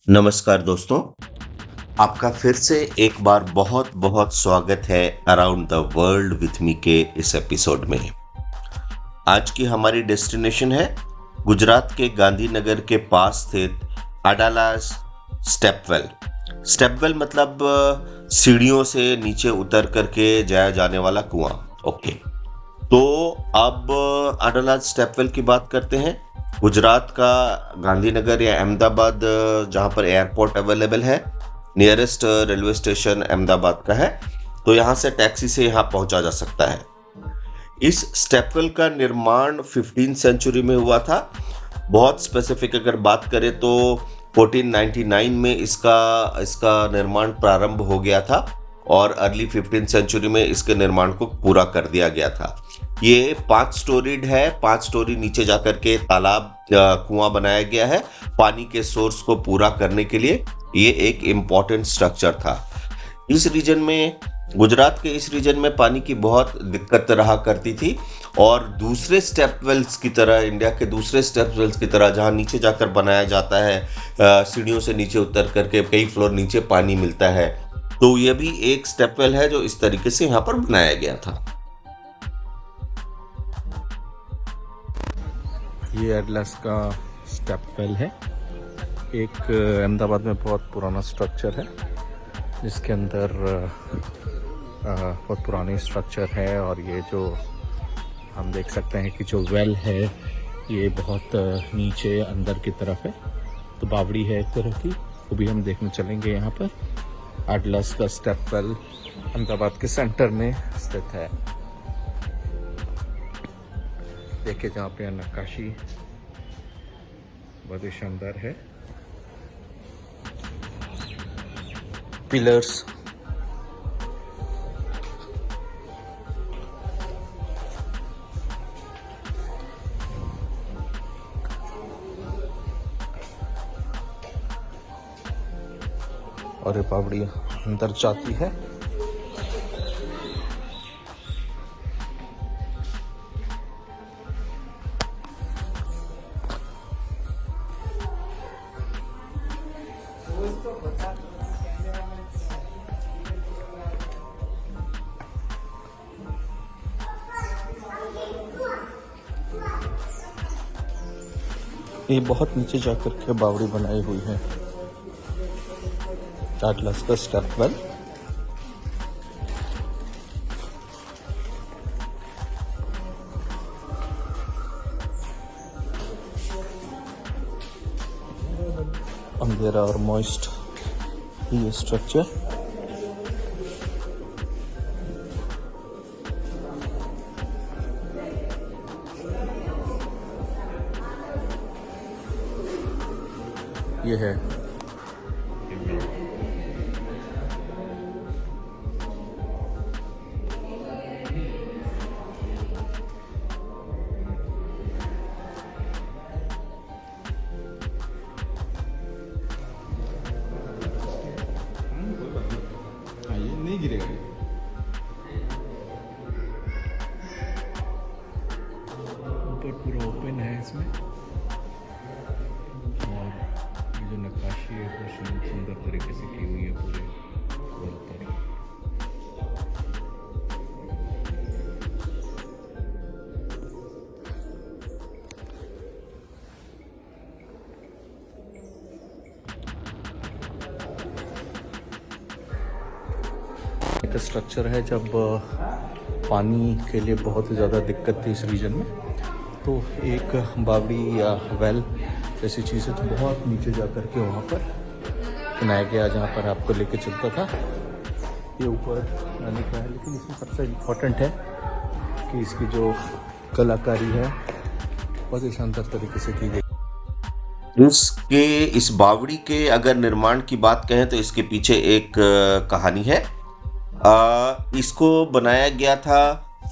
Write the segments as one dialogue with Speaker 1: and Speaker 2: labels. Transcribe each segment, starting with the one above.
Speaker 1: नमस्कार दोस्तों, आपका फिर से एक बार बहुत बहुत स्वागत है around the world with me के इस एपिसोड में। आज की हमारी डेस्टिनेशन है गुजरात के गांधीनगर के पास स्थित अडालाज स्टेपवेल। स्टेपवेल मतलब सीढ़ियों से नीचे उतर करके जाया जाने वाला कुआं। ओके, तो अब अडालाज स्टेपवेल की बात करते हैं। गुजरात का गांधीनगर या अहमदाबाद, जहाँ पर एयरपोर्ट अवेलेबल है, नियरेस्ट रेलवे स्टेशन अहमदाबाद का है, तो यहाँ से टैक्सी से यहाँ पहुँचा जा सकता है। इस स्टेपवेल का निर्माण 15th सेंचुरी में हुआ था। बहुत स्पेसिफिक अगर बात करें तो 1499 में इसका निर्माण प्रारंभ हो गया था और अर्ली 15th सेंचुरी में इसके निर्माण को पूरा कर दिया गया था। ये 5 स्टोरीड है। 5 स्टोरी नीचे जाकर के तालाब कुआं बनाया गया है। पानी के सोर्स को पूरा करने के लिए ये एक इम्पॉर्टेंट स्ट्रक्चर था। इस रीजन में, गुजरात के इस रीजन में पानी की बहुत दिक्कत रहा करती थी और दूसरे स्टेपवेल्स की तरह, इंडिया के दूसरे स्टेपवेल्स की तरह जहाँ नीचे जाकर बनाया जाता है, सीढ़ियों से नीचे उतर करके कई फ्लोर नीचे पानी मिलता है, तो ये भी एक स्टेपवेल है जो इस तरीके से यहाँ पर बनाया गया था।
Speaker 2: ये एडलस का स्टेपवेल है। एक अहमदाबाद में बहुत पुराना स्ट्रक्चर है जिसके अंदर बहुत पुरानी स्ट्रक्चर है और ये जो हम देख सकते हैं कि जो वेल है ये बहुत नीचे अंदर की तरफ है, तो बावड़ी है एक तरह की, वो भी हम देखने चलेंगे। यहाँ पर एडलस का स्टेपवेल अहमदाबाद के सेंटर में स्थित है। देखिए जहाँ पे नक्काशी बहुत ही शानदार है। पिलर्स, और ये पावड़ी अंदर जाती है। ये बहुत नीचे जाकर के बावड़ी बनाई हुई है। एडलस का स्टेपवेल। अंधेरा और मॉइस्ट ये स्ट्रक्चर। ये है नहीं गिरेगा। ऊपर पूरा ओपन है इसमें और ये जो नक्काशी है वो सुंदर तरीके से की हुई है पूरे वॉल पर। एक स्ट्रक्चर है, जब पानी के लिए बहुत ज़्यादा दिक्कत थी इस रीजन में, तो एक बावड़ी या वेल ऐसी चीज़ है जो बहुत नीचे जा कर के वहाँ पर बनाया गया, जहाँ पर आपको लेके चलता था। ये ऊपर आने का है, लेकिन इसमें सबसे इम्पोर्टेंट है कि इसकी जो कलाकारी है बहुत ही शानदार तरीके से की गई।
Speaker 1: इस बावड़ी के अगर निर्माण की बात कहें तो इसके पीछे एक कहानी है। इसको बनाया गया था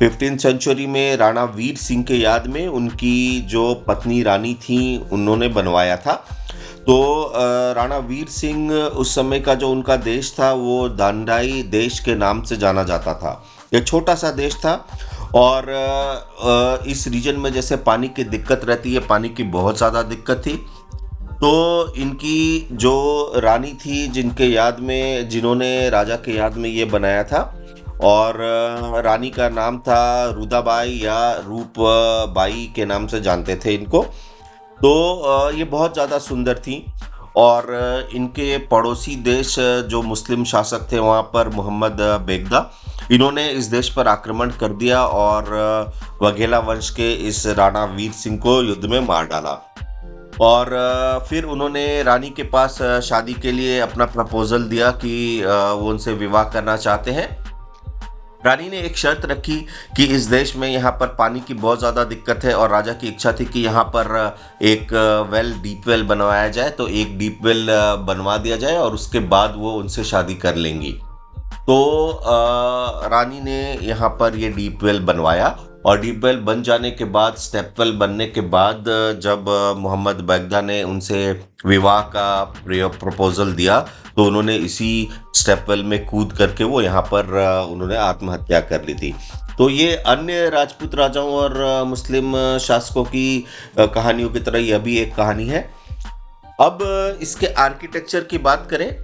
Speaker 1: 15th सेंचुरी में राणा वीर सिंह के याद में। उनकी जो पत्नी रानी थी उन्होंने बनवाया था। तो राणा वीर सिंह, उस समय का जो उनका देश था वो दांडाई देश के नाम से जाना जाता था। ये छोटा सा देश था और इस रीजन में जैसे पानी की दिक्कत रहती है, पानी की बहुत ज़्यादा दिक्कत थी। तो इनकी जो रानी थी जिन्होंने राजा के याद में ये बनाया था, और रानी का नाम था रुदाबाई या रूपबाई के नाम से जानते थे इनको। तो ये बहुत ज़्यादा सुंदर थी। और इनके पड़ोसी देश जो मुस्लिम शासक थे वहाँ पर मोहम्मद बेगदा, इन्होंने इस देश पर आक्रमण कर दिया और वघेला वंश के इस राणा वीर सिंह को युद्ध में मार डाला। और फिर उन्होंने रानी के पास शादी के लिए अपना प्रपोजल दिया कि वो उनसे विवाह करना चाहते हैं। रानी ने एक शर्त रखी कि इस देश में यहाँ पर पानी की बहुत ज़्यादा दिक्कत है और राजा की इच्छा थी कि यहाँ पर एक डीप वेल बनवाया जाए, तो एक डीप वेल बनवा दिया जाए और उसके बाद वो उनसे शादी कर लेंगी। तो रानी ने यहाँ पर ये डीप वेल बनवाया, और डीप वेल बन जाने के बाद, स्टेप वेल बनने के बाद, जब मोहम्मद बेगदा ने उनसे विवाह का प्रपोजल दिया तो उन्होंने इसी स्टेप वेल में कूद करके वो यहाँ पर उन्होंने आत्महत्या कर ली थी। तो ये अन्य राजपूत राजाओं और मुस्लिम शासकों की कहानियों की तरह यह भी एक कहानी है। अब इसके आर्किटेक्चर की बात करें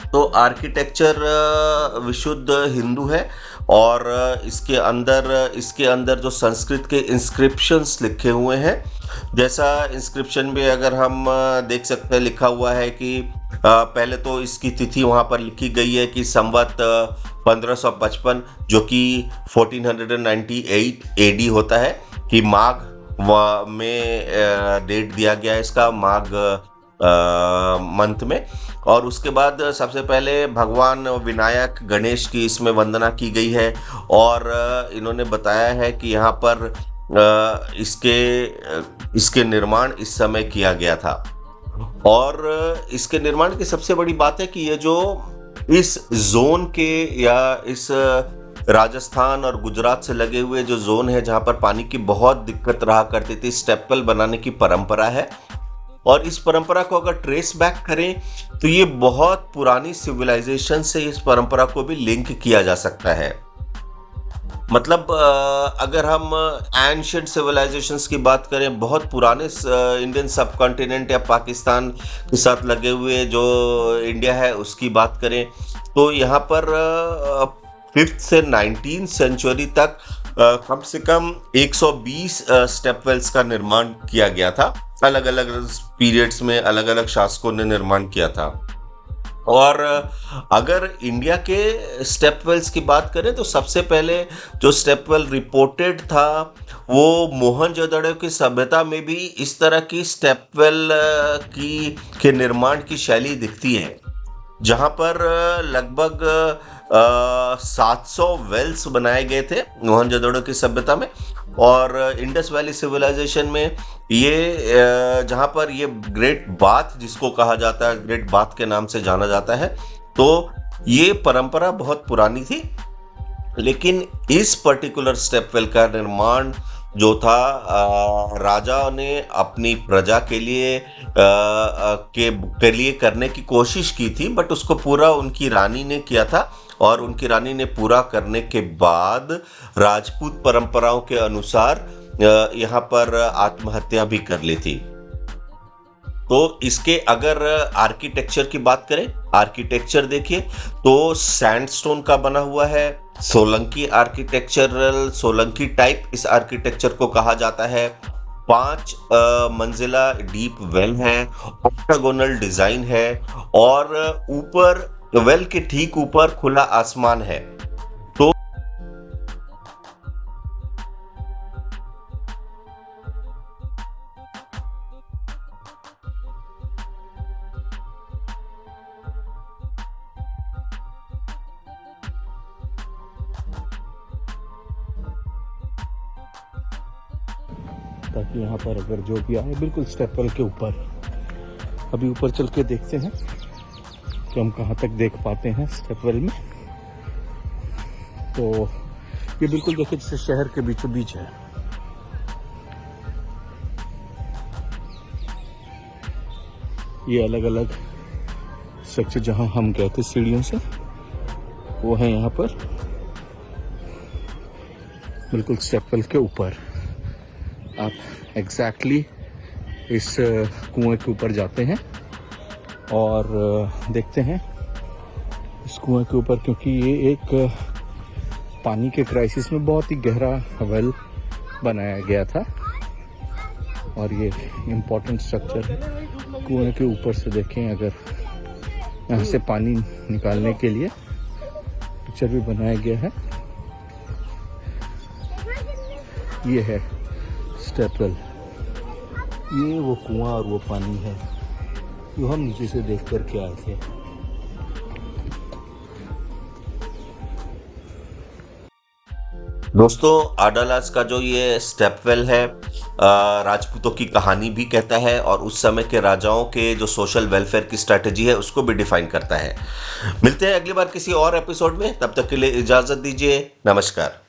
Speaker 1: तो आर्किटेक्चर विशुद्ध हिंदू है, और इसके अंदर जो संस्कृत के इंस्क्रिप्शंस लिखे हुए हैं, जैसा इंस्क्रिप्शन में अगर हम देख सकते हैं, लिखा हुआ है कि पहले तो इसकी तिथि वहाँ पर लिखी गई है कि संवत 1555, जो कि 1498 AD होता है, कि माघ में डेट दिया गया है इसका, माघ मंथ में। और उसके बाद सबसे पहले भगवान विनायक गणेश की इसमें वंदना की गई है, और इन्होंने बताया है कि यहाँ पर इसके निर्माण इस समय किया गया था। और इसके निर्माण की सबसे बड़ी बात है कि ये जो इस जोन के या इस राजस्थान और गुजरात से लगे हुए जो जोन है जहाँ पर पानी की बहुत दिक्कत रहा करती थी, स्टेप वेल बनाने की परंपरा है। और इस परंपरा को अगर ट्रेस बैक करें तो ये बहुत पुरानी सिविलाइजेशन से इस परंपरा को भी लिंक किया जा सकता है। मतलब अगर हम एंशिएंट सिविलाइजेशंस की बात करें, बहुत पुराने इंडियन सब कॉन्टिनेंट या पाकिस्तान के साथ लगे हुए जो इंडिया है उसकी बात करें, तो यहाँ पर 5th से 19th सेंचुरी तक कम से कम 120 स्टेप वेल्स का निर्माण किया गया था। अलग अलग पीरियड्स में अलग अलग शासकों ने निर्माण किया था। और अगर इंडिया के स्टेप वेल्स की बात करें तो सबसे पहले जो स्टेप वेल रिपोर्टेड था वो मोहनजोदड़ो की सभ्यता में भी इस तरह की स्टेप वेल के निर्माण की शैली दिखती है, जहाँ पर लगभग 700 वेल्स बनाए गए थे मोहनजोदड़ो की सभ्यता में। और इंडस वैली सिविलाइजेशन में ये जहाँ पर ये ग्रेट बाथ जिसको कहा जाता है, ग्रेट बाथ के नाम से जाना जाता है, तो ये परंपरा बहुत पुरानी थी। लेकिन इस पर्टिकुलर स्टेप वेल का निर्माण जो था राजा ने अपनी प्रजा के लिए करने की कोशिश की थी, बट उसको पूरा उनकी रानी ने किया था। और उनकी रानी ने पूरा करने के बाद राजपूत परंपराओं के अनुसार यहाँ पर आत्महत्या भी कर ली थी। तो इसके अगर आर्किटेक्चर की बात करें, आर्किटेक्चर देखिए तो सैंडस्टोन का बना हुआ है, सोलंकी आर्किटेक्चरल, सोलंकी टाइप इस आर्किटेक्चर को कहा जाता है। 5 मंजिला डीप वेल है, ऑक्टागोनल डिजाइन है, और ऊपर वेल के ठीक ऊपर खुला आसमान है। तो
Speaker 2: ताकि यहाँ पर अगर जो भी आए बिल्कुल स्टेप वेल के ऊपर, अभी ऊपर चल के देखते हैं कि हम कहाँ तक देख पाते हैं स्टेप वेल में। तो ये बिल्कुल देखिए जैसे शहर के बीचों बीच है। ये अलग अलग स्ट्रक्चर जहाँ हम गए थे सीढ़ियों से वो है यहाँ पर बिल्कुल स्टेप वेल के ऊपर। आप एग्जैक्टली इस कुएं के ऊपर जाते हैं और देखते हैं इस कुएं के ऊपर, क्योंकि ये एक पानी के क्राइसिस में बहुत ही गहरा वेल बनाया गया था और ये इम्पोर्टेंट स्ट्रक्चर है। कुएं के ऊपर से देखें, अगर यहाँ से पानी निकालने के लिए पिक्चर भी बनाया गया है। ये है स्टेपवेल, ये वो कुआं और वो पानी है जो हम नीचे से देख कर के आए थे।
Speaker 1: दोस्तों, अडालाज का जो ये स्टेपवेल है राजपूतों की कहानी भी कहता है और उस समय के राजाओं के जो सोशल वेलफेयर की स्ट्रैटेजी है उसको भी डिफाइन करता है। मिलते हैं अगली बार किसी और एपिसोड में, तब तक के लिए इजाजत दीजिए। नमस्कार।